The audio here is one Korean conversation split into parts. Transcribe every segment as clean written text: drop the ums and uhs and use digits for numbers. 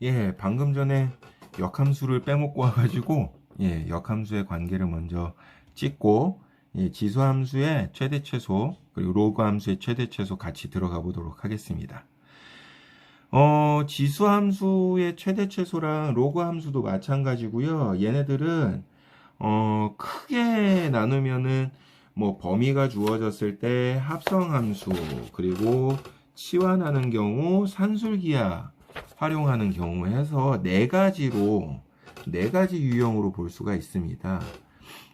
예, 방금 전에 역함수를 빼먹고 와가지고, 예, 역함수의 관계를 먼저 찍고, 예, 지수함수의 최대 최소, 그리고 로그 함수의 최대 최소 같이 들어가 보도록 하겠습니다. 지수함수의 최대 최소랑 로그 함수도 마찬가지고요. 얘네들은, 크게 나누면은, 뭐, 범위가 주어졌을 때 합성함수, 그리고 치환하는 경우 산술기하, 활용하는 경우 해서 네 가지 유형으로 볼 수가 있습니다.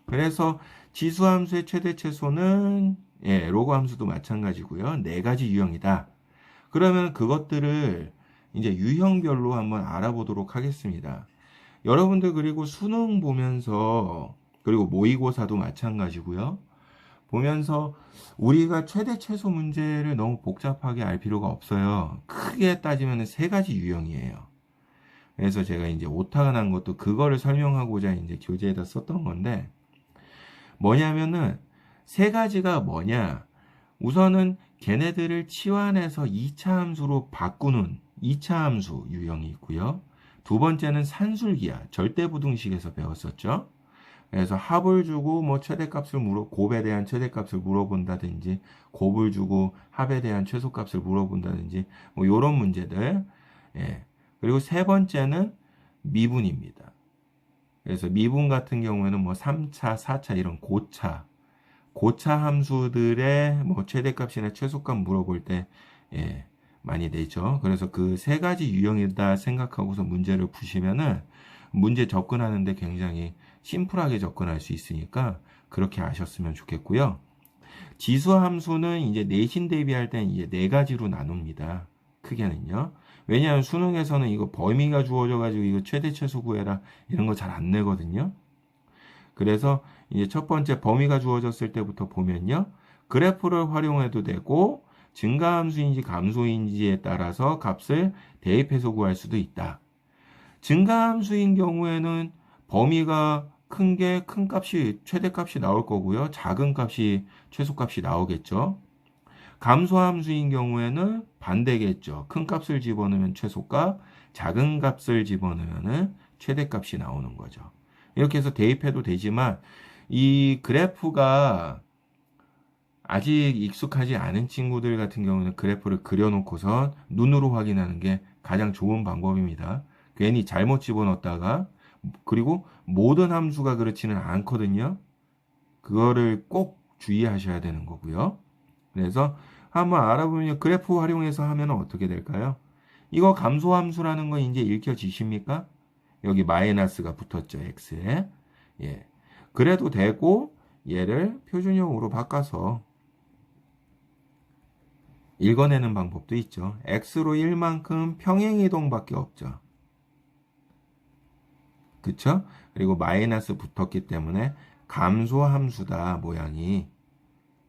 그래서 지수함수의 최대 최소는 예, 로그 함수도 마찬가지고요. 네 가지 유형이다. 그러면 그것들을 이제 유형별로 한번 알아보도록 하겠습니다. 여러분들 그리고 수능 보면서 그리고 모의고사도 마찬가지고요. 보면서 우리가 최대 최소 문제를 너무 복잡하게 알 필요가 없어요. 크게 따지면 세 가지 유형이에요. 그래서 제가 이제 오타가 난 것도 그거를 설명하고자 이제 교재에다 썼던 건데 뭐냐면은 세 가지가 뭐냐? 우선은 걔네들을 치환해서 2차 함수로 바꾸는 2차 함수 유형이 있고요. 두 번째는 산술기하, 절대부등식에서 배웠었죠. 그래서 합을 주고 뭐 최대값을 곱에 대한 최대값을 물어본다든지 곱을 주고 합에 대한 최소값을 물어본다든지 뭐 요런 문제들. 예. 그리고 세 번째는 미분입니다. 그래서 미분 같은 경우에는 뭐 3차, 4차 이런 고차 함수들의 뭐 최대값이나 최소값 물어볼 때 예, 많이 되죠. 그래서 그 세 가지 유형이다 생각하고서 문제를 푸시면은 문제 접근하는데 굉장히 심플하게 접근할 수 있으니까 그렇게 아셨으면 좋겠고요. 지수 함수는 이제 내신 대비할 땐 이제 네 가지로 나눕니다. 크게는요. 왜냐하면 수능에서는 이거 범위가 주어져 가지고 이거 최대 최소 구해라 이런 거 잘 안 내거든요. 그래서 이제 첫 번째 범위가 주어졌을 때부터 보면요. 그래프를 활용해도 되고 증가함수인지 감소인지에 따라서 값을 대입해서 구할 수도 있다. 증가함수인 경우에는 범위가 큰 게 큰 값이 최대값이 나올 거고요. 작은 값이 최소값이 나오겠죠. 감소함수인 경우에는 반대겠죠. 큰 값을 집어넣으면 최소값, 작은 값을 집어넣으면 최대값이 나오는 거죠. 이렇게 해서 대입해도 되지만 이 그래프가 아직 익숙하지 않은 친구들 같은 경우는 그래프를 그려놓고서 눈으로 확인하는 게 가장 좋은 방법입니다. 괜히 잘못 집어넣었다가 그리고 모든 함수가 그렇지는 않거든요. 그거를 꼭 주의하셔야 되는 거고요. 그래서 한번 알아보면 그래프 활용해서 하면 어떻게 될까요? 이거 감소함수라는 거 이제 읽혀지십니까? 여기 마이너스가 붙었죠, x에. 예. 그래도 되고 얘를 표준형으로 바꿔서 읽어내는 방법도 있죠. x로 1만큼 평행이동밖에 없죠. 그쵸? 그리고 마이너스 붙었기 때문에 감소함수다 모양이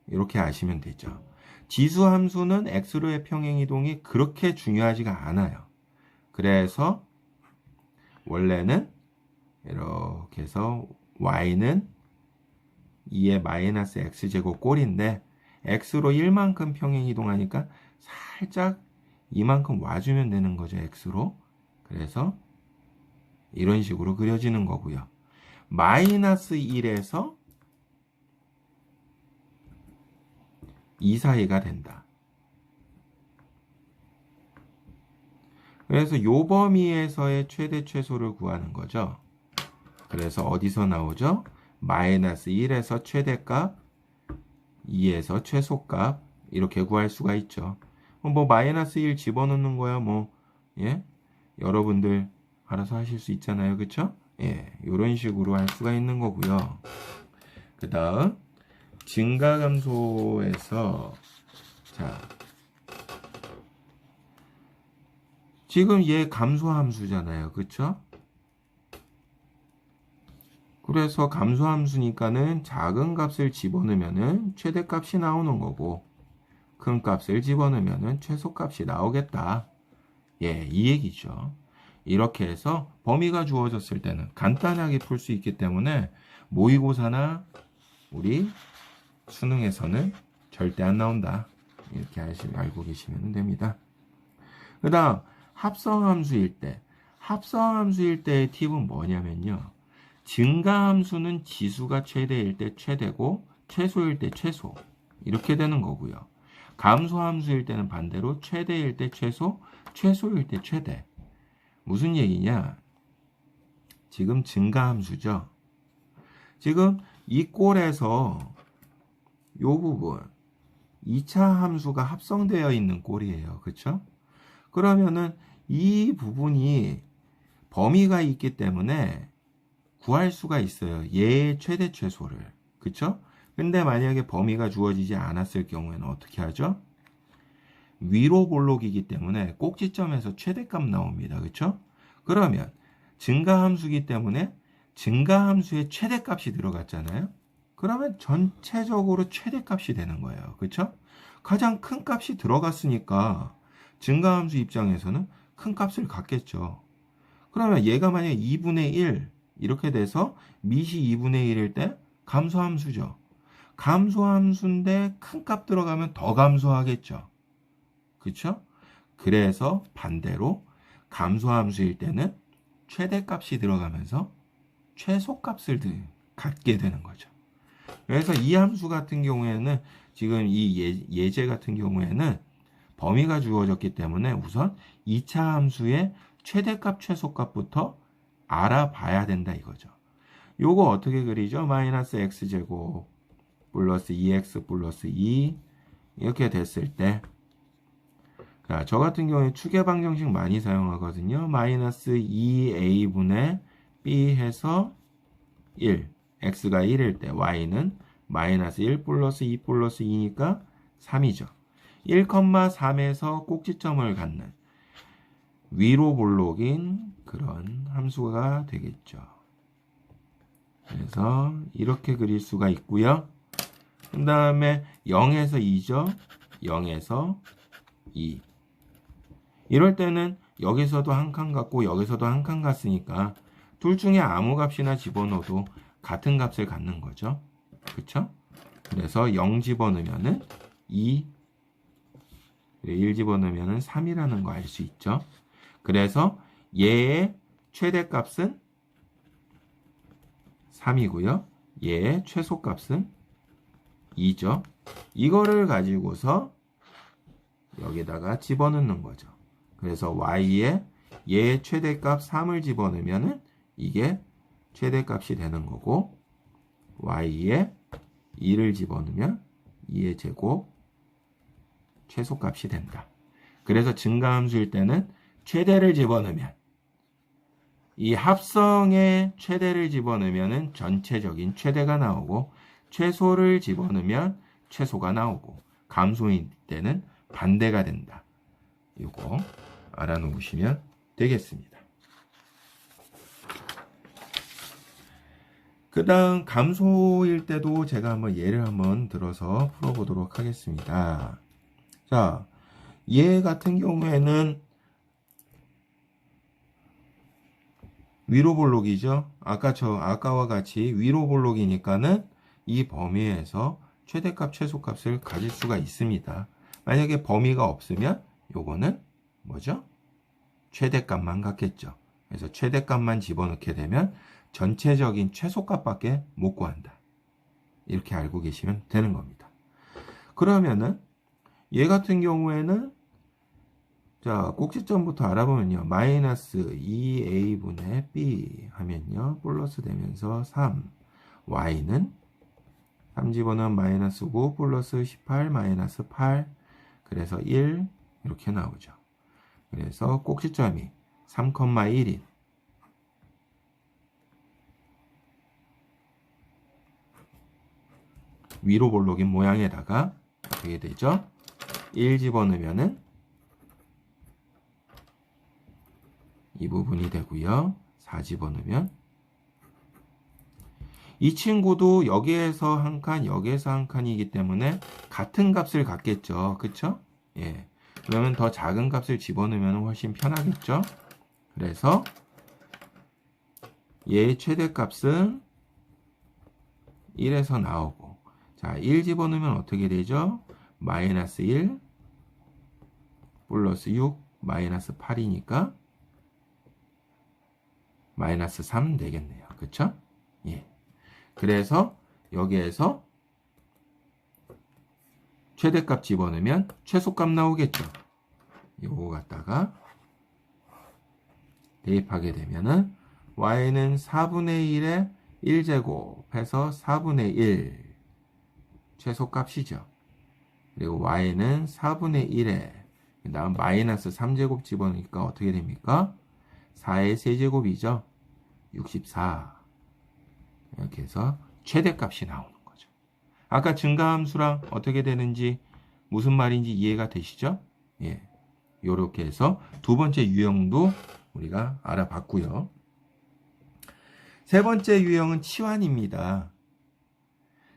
이렇게 아시면 되죠. 지수함수는 x로의 평행이동이 그렇게 중요하지가 않아요. 그래서 원래는 이렇게 해서 y는 2의 마이너스 x제곱 꼴인데 x로 1만큼 평행이동하니까 살짝 이만큼 와주면 되는 거죠. x로. 그래서 이런 식으로 그려지는 거고요. 마이너스 1에서 2 사이가 된다. 그래서 요 범위에서의 최대 최소를 구하는 거죠. 그래서 어디서 나오죠? 마이너스 1에서 최대값, 2에서 최소값 이렇게 구할 수가 있죠. 뭐 마이너스 1 집어넣는 거야 뭐 예? 여러분들 알아서 하실 수 있잖아요. 그쵸? 예, 이런 식으로 할 수가 있는 거고요. 그 다음 증가감소에서 자 지금 얘 감소함수잖아요. 그쵸? 그래서 감소함수니까는 작은 값을 집어넣으면은 최대값이 나오는 거고 큰 값을 집어넣으면은 최소값이 나오겠다. 예, 이 얘기죠. 이렇게 해서 범위가 주어졌을 때는 간단하게 풀 수 있기 때문에 모의고사나 우리 수능에서는 절대 안 나온다. 이렇게 알고 계시면 됩니다. 그 다음 합성함수일 때 합성함수일 때의 팁은 뭐냐면요. 증가함수는 지수가 최대일 때 최대고 최소일 때 최소. 이렇게 되는 거고요. 감소함수일 때는 반대로 최대일 때 최소, 최소일 때 최대. 무슨 얘기냐? 지금 증가함수죠. 지금 이 꼴에서 요 부분 2차 함수가 합성되어 있는 꼴이에요. 그렇죠? 그러면은 이 부분이 범위가 있기 때문에 구할 수가 있어요. 얘의 최대 최소를. 그쵸? 근데 만약에 범위가 주어지지 않았을 경우에는 어떻게 하죠? 위로 볼록이기 때문에 꼭지점에서 최대값 나옵니다. 그쵸? 그러면 증가함수이기 때문에 증가함수의 최대값이 들어갔잖아요. 그러면 전체적으로 최대값이 되는 거예요. 그쵸? 가장 큰 값이 들어갔으니까 증가함수 입장에서는 큰 값을 갖겠죠. 그러면 얘가 만약에 2분의 1 이렇게 돼서 밑이 2분의 1일 때 감소함수죠. 감소함수인데 큰 값 들어가면 더 감소하겠죠. 그렇죠? 그래서 반대로 감소함수일 때는 최대값이 들어가면서 최소값을 갖게 되는 거죠. 그래서 이 함수 같은 경우에는 지금 이 예제 같은 경우에는 범위가 주어졌기 때문에 우선 2차 함수의 최대값, 최소값부터 알아봐야 된다 이거죠. 요거 어떻게 그리죠? 마이너스 x제곱 플러스 2x 플러스 2 이렇게 됐을 때 자, 저 같은 경우에 추계방정식 많이 사용하거든요. 마이너스 2a분의 b 해서 1 x가 1일 때 y는 마이너스 1 플러스 2 플러스 2니까 3이죠. 1,3에서 꼭지점을 갖는 위로 볼록인 그런 함수가 되겠죠. 그래서 이렇게 그릴 수가 있고요. 그 다음에 0에서 2죠. 0에서 2. 이럴 때는 여기서도 한 칸 같고 여기서도 한 칸 같으니까 둘 중에 아무 값이나 집어넣어도 같은 값을 갖는 거죠. 그쵸? 그래서 0 집어넣으면은 2, 1 집어넣으면은 3이라는 거 알 수 있죠. 그래서 얘의 최대값은 3이고요. 얘의 최소값은 2죠. 이거를 가지고서 여기다가 집어넣는 거죠. 그래서 y에 얘의 최대값 3을 집어넣으면 이게 최대값이 되는 거고 y에 2를 집어넣으면 2의 제곱 최소값이 된다. 그래서 증가함수일 때는 최대를 집어넣으면 이 합성의 최대를 집어넣으면 전체적인 최대가 나오고 최소를 집어넣으면 최소가 나오고 감소일 때는 반대가 된다. 이거 알아놓으시면 되겠습니다. 그 다음 감소일 때도 제가 한번 예를 한번 들어서 풀어보도록 하겠습니다. 자, 얘 같은 경우에는 위로 볼록이죠. 아까와 같이 위로 볼록이니까는 이 범위에서 최대값, 최소값을 가질 수가 있습니다. 만약에 범위가 없으면 요거는 뭐죠? 최대값만 갖겠죠. 그래서 최대값만 집어넣게 되면 전체적인 최소값밖에 못 구한다. 이렇게 알고 계시면 되는 겁니다. 그러면은 얘 같은 경우에는 자, 꼭지점부터 알아보면요. 마이너스 2a분의 b 하면요. 플러스 되면서 3. y는 3 집어넣으면 마이너스 9 플러스 18 마이너스 8 그래서 1 이렇게 나오죠. 그래서 꼭지점이 3,1인 위로 볼록인 모양에다가 어떻게 되죠? 1 집어넣으면은 이 부분이 되고요. 4 집어넣으면 이 친구도 여기에서 한 칸, 여기에서 한 칸이기 때문에 같은 값을 갖겠죠. 그쵸? 예. 그러면 더 작은 값을 집어넣으면 훨씬 편하겠죠? 그래서 얘의 최대값은 1에서 나오고 자, 1 집어넣으면 어떻게 되죠? 마이너스 1 플러스 6 마이너스 8이니까 마이너스 3 되겠네요. 그쵸? 예. 그래서 여기에서 최대값 집어넣으면 최소값 나오겠죠. 요거 갖다가 대입하게 되면은 y는 4분의 1에 1제곱 해서 4분의 1 최소값이죠. 그리고 y는 4분의 1에 그 다음 마이너스 3제곱 집어넣으니까 어떻게 됩니까? 4의 세제곱이죠. 64 이렇게 해서 최대값이 나오는 거죠. 아까 증가함수랑 어떻게 되는지 무슨 말인지 이해가 되시죠? 예, 요렇게 해서 두 번째 유형도 우리가 알아봤고요. 세 번째 유형은 치환입니다.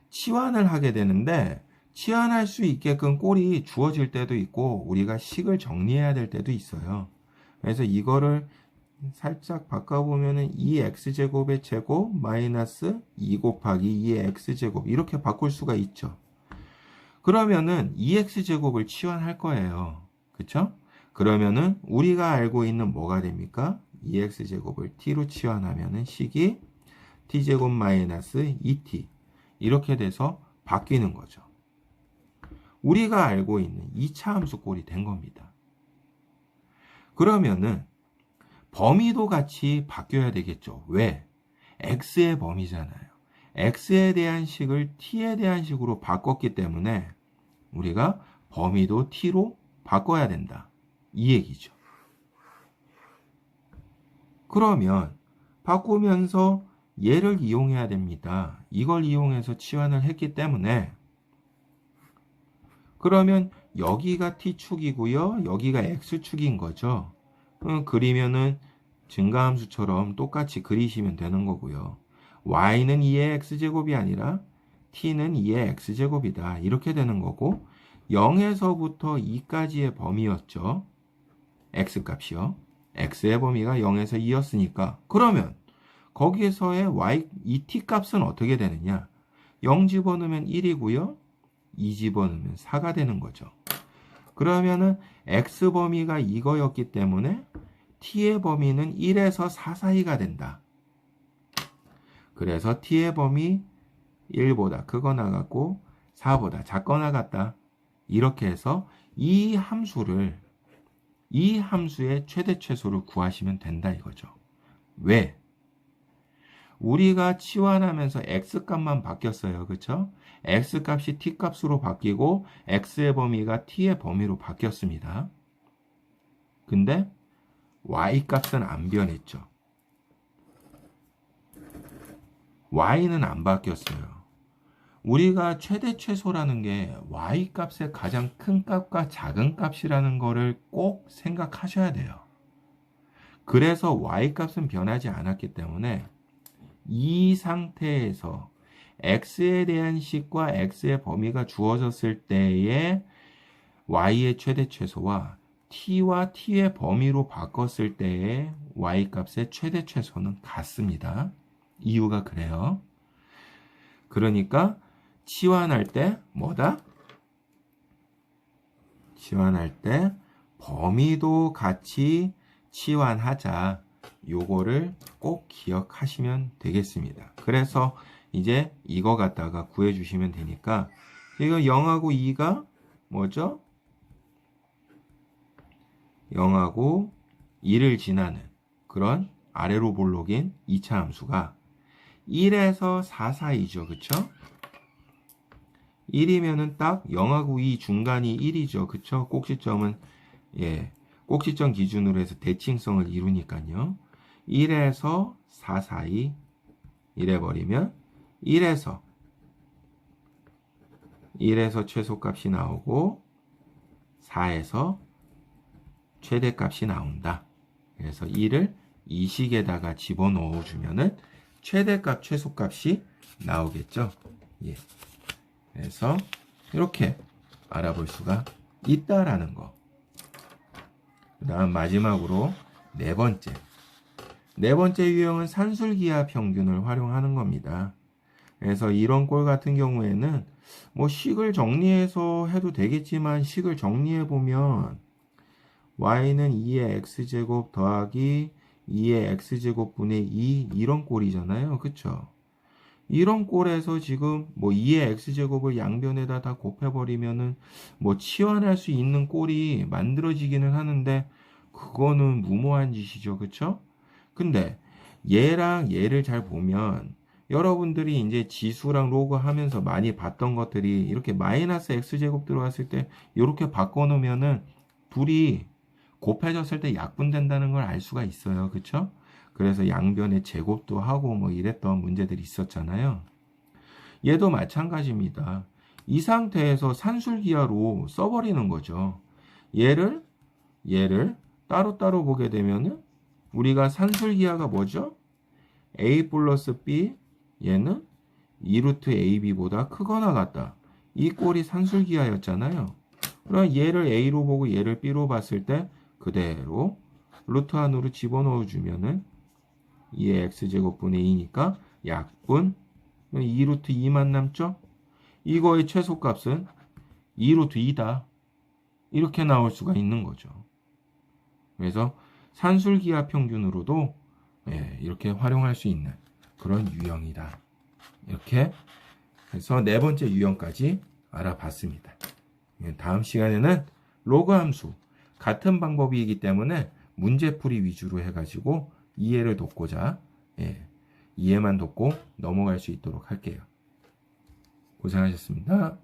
치환을 하게 되는데 치환할 수 있게끔 꼴이 주어질 때도 있고 우리가 식을 정리해야 될 때도 있어요. 그래서 이거를 살짝 바꿔보면은 2x제곱의 제곱 마이너스 2 곱하기 2의 x제곱 이렇게 바꿀 수가 있죠. 그러면은 2x제곱을 치환할 거예요. 그쵸? 그러면은 우리가 알고 있는 뭐가 됩니까? 2x제곱을 t로 치환하면은 식이 t제곱 마이너스 2t 이렇게 돼서 바뀌는 거죠. 우리가 알고 있는 2차 함수 꼴이 된 겁니다. 그러면은 범위도 같이 바뀌어야 되겠죠. 왜? x의 범위잖아요. x에 대한 식을 t에 대한 식으로 바꿨기 때문에 우리가 범위도 t로 바꿔야 된다. 이 얘기죠. 그러면 바꾸면서 얘를 이용해야 됩니다. 이걸 이용해서 치환을 했기 때문에 그러면 여기가 t축이고요. 여기가 x축인 거죠. 그리면은 증가함수처럼 똑같이 그리시면 되는 거고요. y는 2의 x제곱이 아니라 t는 2의 x제곱이다. 이렇게 되는 거고 0에서부터 2까지의 범위였죠. x값이요. x의 범위가 0에서 2였으니까 그러면 거기에서의 이 t값은 어떻게 되느냐? 0 집어넣으면 1이고요. 2 집어넣으면 4가 되는 거죠. 그러면은 x 범위가 이거였기 때문에 t의 범위는 1에서 4 사이가 된다. 그래서 t의 범위 1보다 크거나 같고 4보다 작거나 같다. 이렇게 해서 이 함수의 최대 최소를 구하시면 된다 이거죠. 왜? 우리가 치환하면서 x값만 바뀌었어요. 그쵸? x값이 t값으로 바뀌고 x의 범위가 t의 범위로 바뀌었습니다. 근데 y값은 안 변했죠. y는 안 바뀌었어요. 우리가 최대 최소라는 게 y값의 가장 큰 값과 작은 값이라는 거를 꼭 생각하셔야 돼요. 그래서 y값은 변하지 않았기 때문에 이 상태에서 x에 대한 식과 x의 범위가 주어졌을 때의 y의 최대 최소와 t와 t의 범위로 바꿨을 때의 y값의 최대 최소는 같습니다. 이유가 그래요. 그러니까 치환할 때 뭐다? 치환할 때 범위도 같이 치환하자. 요거를 꼭 기억하시면 되겠습니다. 그래서 이제 이거 갖다가 구해 주시면 되니까 이거 0하고 2가 뭐죠? 0하고 2를 지나는 그런 아래로 볼록인 2차 함수가 1에서 4 사이죠. 그쵸? 1이면은 딱 0하고 2 중간이 1이죠. 그쵸? 꼭지점은 꼭지점 기준으로 해서 대칭성을 이루니까요. 1에서 4 사이 이래버리면 1에서 최소값이 나오고 4에서 최대값이 나온다. 그래서 1을 이 식에다가 집어넣어 주면은 최대값, 최소값이 나오겠죠. 예. 그래서 이렇게 알아볼 수가 있다라는 거. 그 다음 마지막으로 네 번째 유형은 산술기하 평균을 활용하는 겁니다. 그래서 이런 꼴 같은 경우에는 뭐 식을 정리해서 해도 되겠지만 식을 정리해 보면 y는 2의 x제곱 더하기 2의 x제곱분의 2 이런 꼴이잖아요. 그쵸? 이런 꼴에서 지금 뭐 2의 x제곱을 양변에다 다 곱해버리면은 뭐 치환할 수 있는 꼴이 만들어지기는 하는데 그거는 무모한 짓이죠. 그쵸? 근데 얘랑 얘를 잘 보면 여러분들이 이제 지수랑 로그 하면서 많이 봤던 것들이 이렇게 마이너스 x제곱 들어갔을 때 이렇게 바꿔놓으면은 둘이 곱해졌을 때 약분된다는 걸 알 수가 있어요. 그쵸? 그래서 양변의 제곱도 하고 뭐 이랬던 문제들이 있었잖아요. 얘도 마찬가지입니다. 이 상태에서 산술기하로 써버리는 거죠. 얘를 따로따로 보게 되면은 우리가 산술기하가 뭐죠? a 플러스 b 얘는 2루트 ab보다 크거나 같다. 이 꼴이 산술기하였잖아요. 그럼 얘를 a로 보고 얘를 b로 봤을 때 그대로 루트 안으로 집어넣어 주면은 2의 x제곱분의 2니까 약분 2루트 2만 남죠? 이거의 최소값은 2루트 2다. 이렇게 나올 수가 있는 거죠. 그래서 산술기하 평균으로도 이렇게 활용할 수 있는 그런 유형이다. 이렇게 해서 네 번째 유형까지 알아봤습니다. 다음 시간에는 로그 함수 같은 방법이기 때문에 문제풀이 위주로 해가지고 이해를 돕고자 이해만 돕고 넘어갈 수 있도록 할게요. 고생하셨습니다.